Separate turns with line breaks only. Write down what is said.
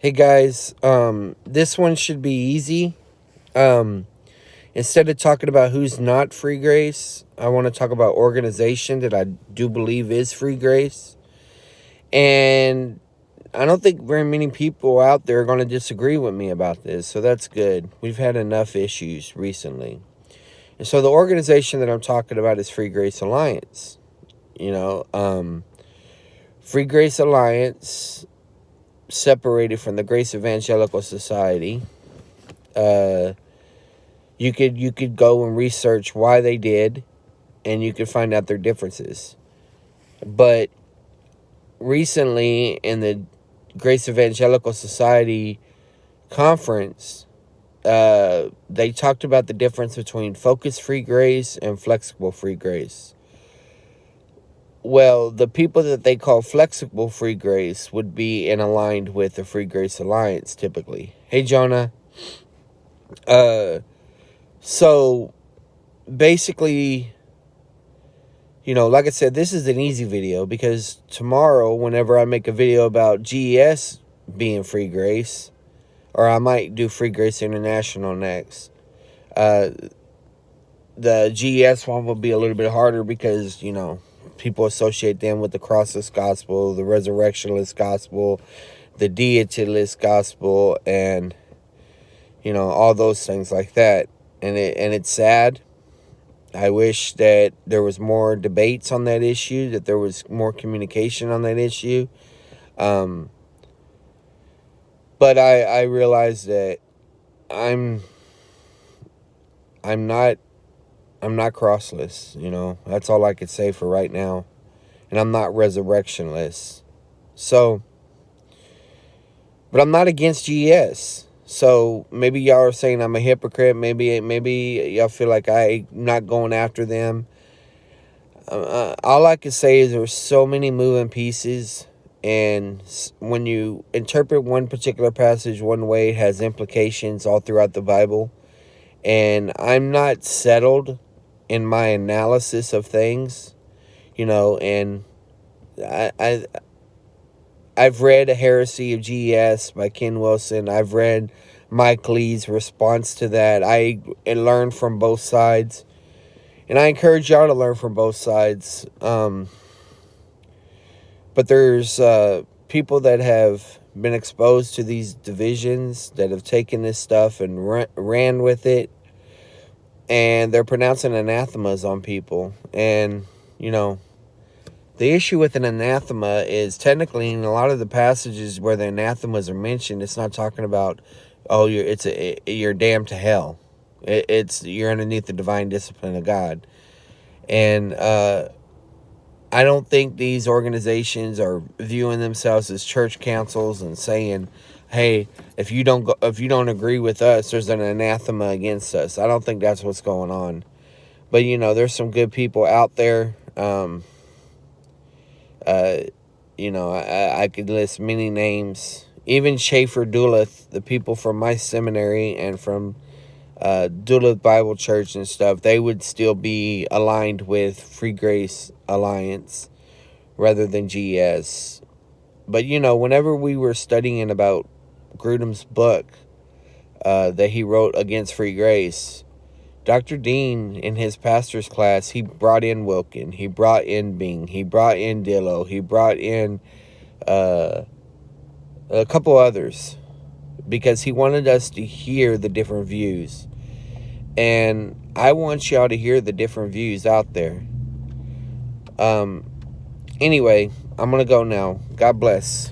Hey guys, this one should be easy. Um, Instead of talking about who's not free grace, I want to talk about organization that I do believe is free grace. And I don't think very many people out there are going to disagree with me about this, so that's good. We've had enough issues recently. And so the organization that I'm talking about is Free Grace Alliance. You know, Free Grace Alliance separated from the Grace Evangelical Society. Uh, you could go and research why they did, and you could find out their differences. But recently, in the Grace Evangelical Society conference, they talked about the difference between focused free grace and flexible free grace. Well, the people that they call flexible free grace would be in aligned with the Free Grace Alliance typically. Hey, Jonah. Uh, so basically, like I said, this is an easy video because tomorrow, whenever I make a video about GES being free grace, or I might do Free Grace International next, uh, the GES one will be a little bit harder because, people associate them with the crossless gospel, the resurrectionless gospel, the deityless gospel, and, all those things like that. And it's sad. I wish that there was more debates on that issue, that there was more communication on that issue. But I realize that I'm I'm not I'm not crossless. That's all I could say for right now. And I'm not resurrectionless. So, but I'm not against GES. So maybe y'all are saying I'm a hypocrite. Maybe y'all feel like I'm not going after them. All I can say is there's so many moving pieces, and when you interpret one particular passage one way, it has implications all throughout the Bible. And I'm not settled in my analysis of things, and I I've read A Heresy of GES by Ken Wilson. I've read Mike Lee's response to that. I learned from both sides. And I encourage y'all to learn from both sides. But there's people that have been exposed to these divisions that have taken this stuff and ran with it. And they're pronouncing anathemas on people. And, the issue with an anathema is technically in a lot of the passages where the anathemas are mentioned, it's not talking about, you're damned to hell. It's you're underneath the divine discipline of God. And I don't think these organizations are viewing themselves as church councils and saying, "Hey, if you don't agree with us, there's an anathema against us." I don't think that's what's going on. But there's some good people out there. I could list many names. Even Schaefer Doolith, the people from my seminary and from Doolith Bible Church and stuff, they would still be aligned with Free Grace Alliance rather than GS. But, whenever we were studying about Grudem's book that he wrote against Free Grace, Dr. Dean, in his pastor's class, he brought in Wilkin, he brought in Bing, he brought in Dillow, he brought in a couple others because he wanted us to hear the different views. And I want y'all to hear the different views out there. Anyway, I'm going to go now. God bless.